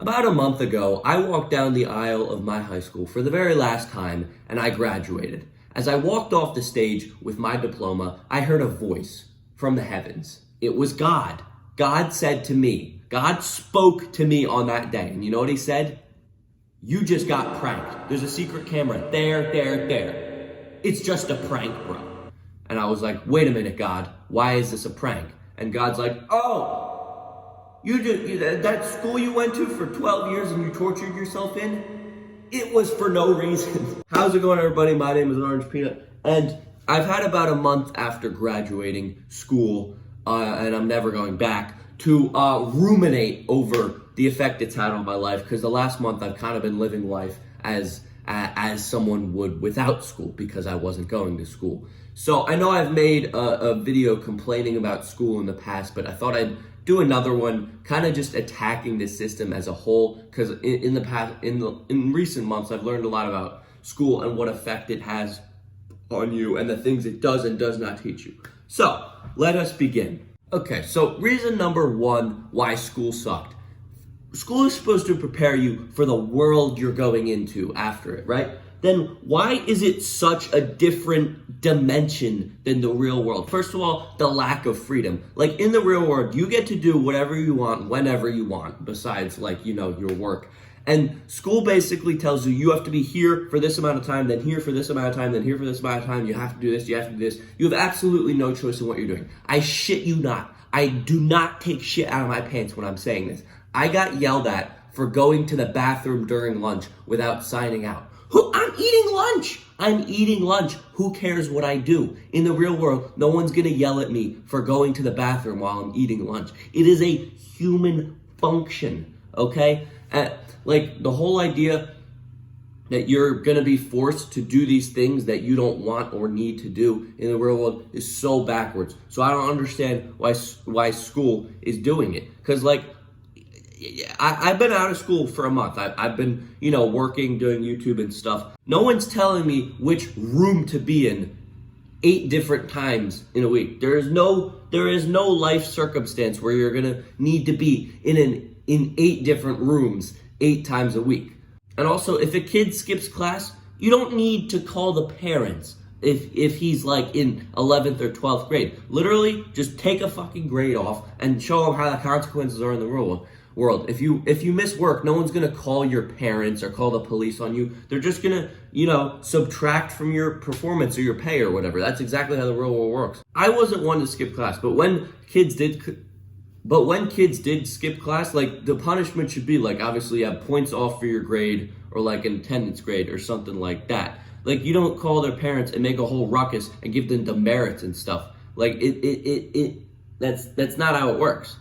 About a month ago, I walked down the aisle of my high school for the very last time, and I graduated. As I walked off the stage with my diploma, I heard a voice from the heavens. It was God. God said to me, God spoke to me on that day, and you know what he said? You just got pranked. There's a secret camera there. It's just a prank, bro. And I was like, wait a minute, God, why is this a prank? And God's like, oh, that school you went to for 12 years and you tortured yourself in, it was for no reason. How's it going, everybody? My name is Orangepeanut, and I've had about a month after graduating school, and I'm never going back, to ruminate over the effect it's had on my life, because the last month I've kind of been living life as someone would without school, because I wasn't going to school. So I know I've made a video complaining about school in the past, but I thought I'd do another one kind of just attacking the system as a whole, because in recent months I've learned a lot about school and what effect it has on you and the things it does and does not teach you. So let us begin. Okay, so reason number one why school sucked. School is supposed to prepare you for the world you're going into after it, right? Then why is it such a different dimension than the real world? First of all, the lack of freedom. Like in the real world, you get to do whatever you want, whenever you want, besides your work. And school basically tells you have to be here for this amount of time, then here for this amount of time, then here for this amount of time. You have to do this, you have to do this. You have absolutely no choice in what you're doing. I shit you not. I do not take shit out of my pants when I'm saying this. I got yelled at for going to the bathroom during lunch without signing out. I'm eating lunch. Who cares what I do? In the real world, no one's gonna yell at me for going to the bathroom while I'm eating lunch. It is a human function, okay? Like the whole idea that you're gonna be forced to do these things that you don't want or need to do in the real world is so backwards. So I don't understand why school is doing it. Because I've been out of school for a month. I've been, working, doing YouTube and stuff. No one's telling me which room to be in 8 different times in a week. There is no life circumstance where you're gonna need to be in 8 different rooms 8 times a week. And also, if a kid skips class, you don't need to call the parents if he's like in 11th or 12th grade. Literally, just take a fucking grade off and show him how the consequences are in the real world. If you miss work, no one's gonna call your parents or call the police on you. They're just gonna, subtract from your performance or your pay or whatever. That's exactly how the real world works. I wasn't one to skip class, but when kids did skip class, like the punishment should be like, obviously you have points off for your grade or like an attendance grade or something like that. Like you don't call their parents and make a whole ruckus and give them demerits and stuff. Like that's not how it works.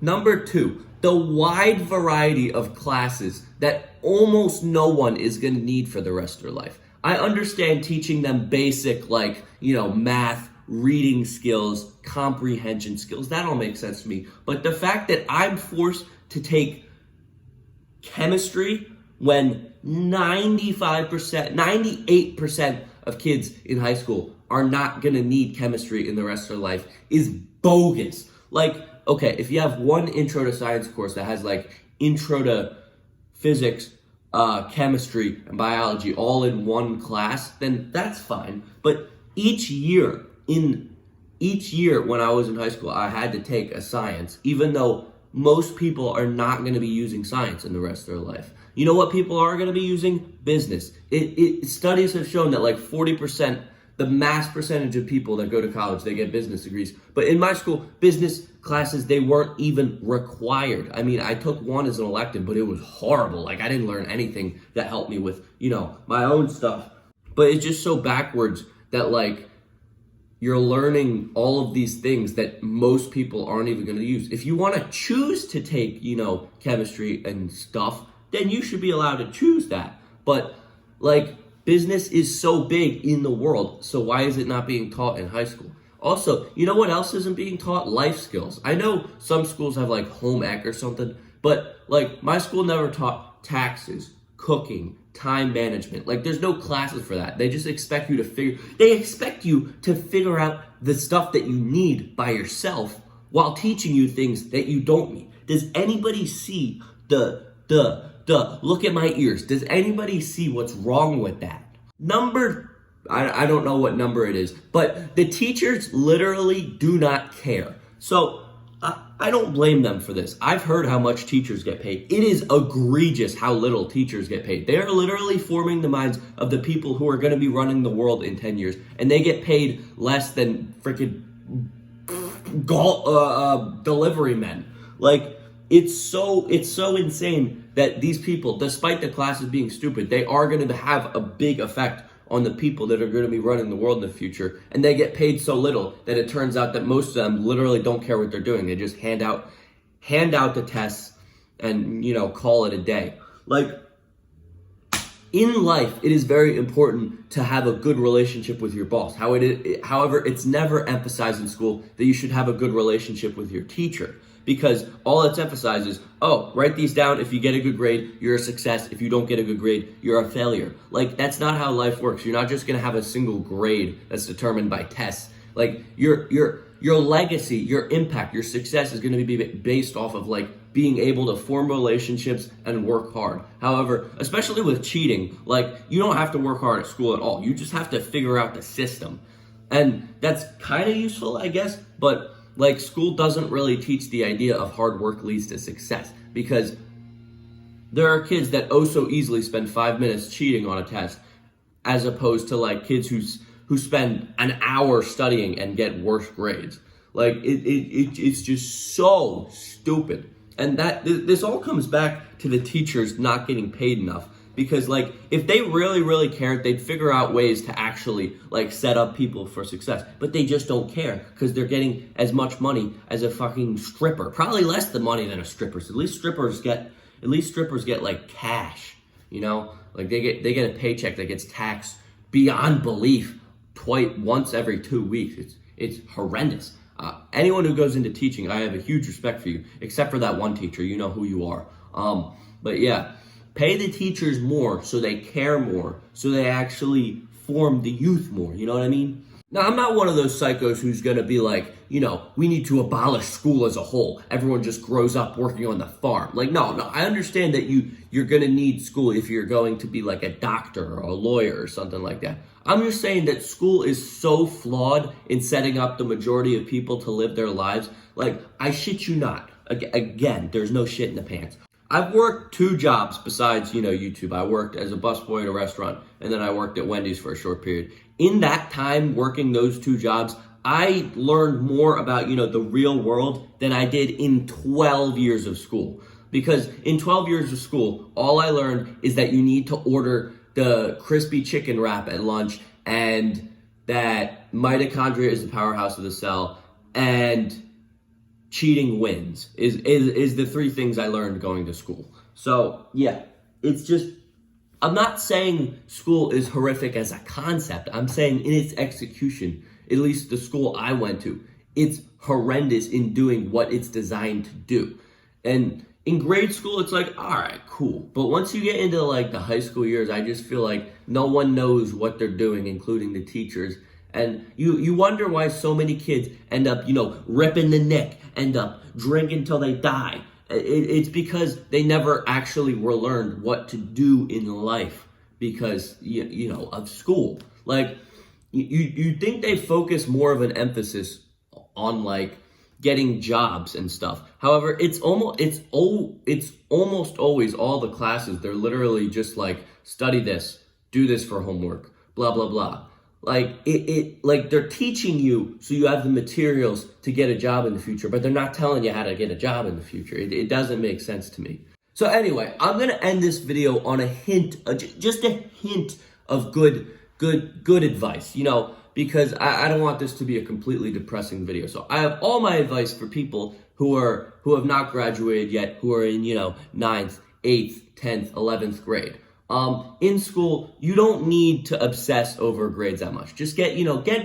Number 2, the wide variety of classes that almost no one is going to need for the rest of their life. I understand teaching them basic, math, reading skills, comprehension skills. That all makes sense to me. But the fact that I'm forced to take chemistry when 98% of kids in high school are not going to need chemistry in the rest of their life is bogus. Okay, if you have one intro to science course that has intro to physics, chemistry, and biology all in one class, then that's fine. But each year when I was in high school, I had to take a science, even though most people are not going to be using science in the rest of their life. You know what people are going to be using? Business. Studies have shown that 40%, the mass percentage of people that go to college, they get business degrees. But in my school, business classes, they weren't even required. I mean, I took one as an elective, but it was horrible. I didn't learn anything that helped me with, my own stuff. But it's just so backwards that you're learning all of these things that most people aren't even going to use. If you want to choose to take, chemistry and stuff, then you should be allowed to choose that. But business is so big in the world, so why is it not being taught in high school? Also, you know what else isn't being taught? Life skills. I know some schools have home ec or something, but my school never taught taxes, cooking, time management. There's no classes for that. They just expect you to figure out the stuff that you need by yourself while teaching you things that you don't need. Does anybody see the Look at my ears. Does anybody see what's wrong with that? I don't know what number it is, but the teachers literally do not care. So I don't blame them for this. I've heard how much teachers get paid. It is egregious how little teachers get paid. They are literally forming the minds of the people who are going to be running the world in 10 years, and they get paid less than freaking delivery men. Like, it's so insane that these people, despite the classes being stupid, they are going to have a big effect on the people that are going to be running the world in the future, and they get paid so little that it turns out that most of them literally don't care what they're doing. They just hand out the tests and, call it a day. Like, in life, it is very important to have a good relationship with your boss. However, it's never emphasized in school that you should have a good relationship with your teacher, because all it's emphasized is, oh, write these down. If you get a good grade, you're a success. If you don't get a good grade, you're a failure. Like, that's not how life works. You're not just going to have a single grade that's determined by tests. Like, your legacy, your impact, your success is going to be based off of, like, being able to form relationships and work hard. However, especially with cheating, like, you don't have to work hard at school at all. You just have to figure out the system. And that's kind of useful, I guess, but like, school doesn't really teach the idea of hard work leads to success, because there are kids that so easily spend 5 minutes cheating on a test, as opposed to like kids who spend an hour studying and get worse grades. Like, it's just so stupid. And this all comes back to the teachers not getting paid enough. Because, like, if they really, really cared, they'd figure out ways to actually, like, set up people for success. But they just don't care, because they're getting as much money as a fucking stripper. Probably less the money than a stripper. So at least strippers get like cash, Like, they get a paycheck that gets taxed beyond belief once every 2 weeks. It's horrendous. Anyone who goes into teaching, I have a huge respect for you, except for that one teacher. You know who you are. But yeah. Pay the teachers more so they care more, so they actually form the youth more, you know what I mean? Now, I'm not one of those psychos who's gonna be like, we need to abolish school as a whole. Everyone just grows up working on the farm. Like, no, I understand that you're gonna need school if you're going to be like a doctor or a lawyer or something like that. I'm just saying that school is so flawed in setting up the majority of people to live their lives. Like, I shit you not. Again, there's no shit in the pants. I've worked 2 jobs besides, YouTube. I worked as a busboy at a restaurant, and then I worked at Wendy's for a short period. In that time working those 2 jobs, I learned more about, the real world than I did in 12 years of school. Because in 12 years of school, all I learned is that you need to order the crispy chicken wrap at lunch, and that mitochondria is the powerhouse of the cell, and cheating wins is the 3 things I learned going to school. So yeah, it's just, I'm not saying school is horrific as a concept. I'm saying in its execution, at least the school I went to, it's horrendous in doing what it's designed to do. And in grade school, it's like, all right, cool. But once you get into like the high school years, I just feel like no one knows what they're doing, including the teachers. And you wonder why so many kids end up, ripping the neck, end up drinking till they die. It's because they never actually were learned what to do in life because, of school. Like, you think they focus more of an emphasis on, like, getting jobs and stuff. However, it's almost always all the classes. They're literally just like, study this, do this for homework, blah, blah, blah. Like, like they're teaching you so you have the materials to get a job in the future, but they're not telling you how to get a job in the future. It doesn't make sense to me. So anyway, I'm going to end this video on a hint, just a hint of good advice, because I don't want this to be a completely depressing video. So I have all my advice for people who have not graduated yet, who are in, 9th, 8th, 10th, 11th grade. In school, you don't need to obsess over grades that much. Just get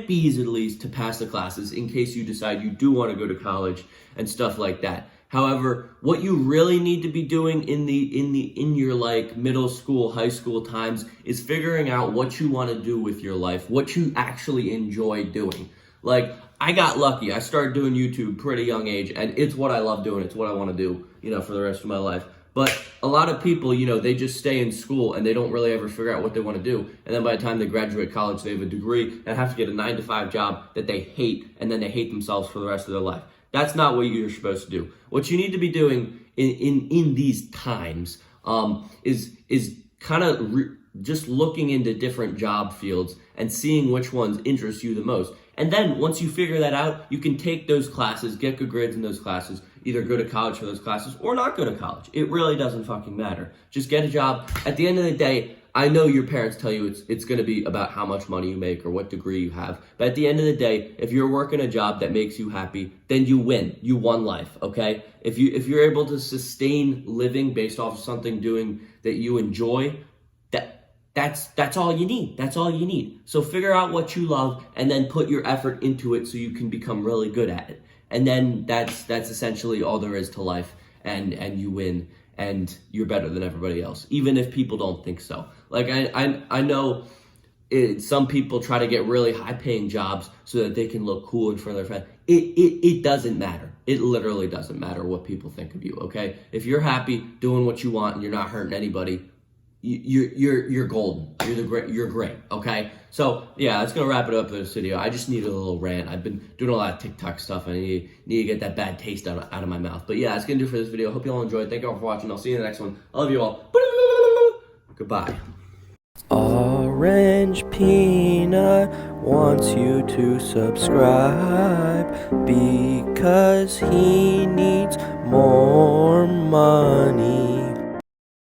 B's at least to pass the classes in case you decide you do want to go to college and stuff like that. However, what you really need to be doing in your like middle school, high school times is figuring out what you want to do with your life, what you actually enjoy doing. Like, I got lucky. I started doing YouTube pretty young age, and it's what I love doing. It's what I want to do, for the rest of my life. But a lot of people, they just stay in school and they don't really ever figure out what they want to do. And then by the time they graduate college, they have a degree and have to get a 9-to-5 job that they hate, and then they hate themselves for the rest of their life. That's not what you're supposed to do. What you need to be doing in these times is kind of just looking into different job fields and seeing which ones interest you the most. And then once you figure that out, you can take those classes, get good grades in those classes, either go to college for those classes or not go to college. It really doesn't fucking matter. Just get a job. At the end of the day, I know your parents tell you it's going to be about how much money you make or what degree you have. But at the end of the day, if you're working a job that makes you happy, then you win. You won life, okay? If you're able to sustain living based off of something doing that you enjoy, that's all you need. That's all you need. So figure out what you love and then put your effort into it so you can become really good at it. And then that's essentially all there is to life, and you win, and you're better than everybody else, even if people don't think so. Like I know some people try to get really high-paying jobs so that they can look cool in front of their friends. It doesn't matter. It literally doesn't matter what people think of you, okay? If you're happy doing what you want and you're not hurting anybody, you're golden. You're great, okay? So yeah, that's gonna wrap it up for this video. I just needed a little rant. I've been doing a lot of TikTok stuff and I need to get that bad taste out of my mouth. But yeah, that's gonna do it for this video. Hope you all enjoyed. Thank you all for watching. I'll see you in the next one. I love you all. Goodbye. Orange Peanut wants you to subscribe because he needs more money.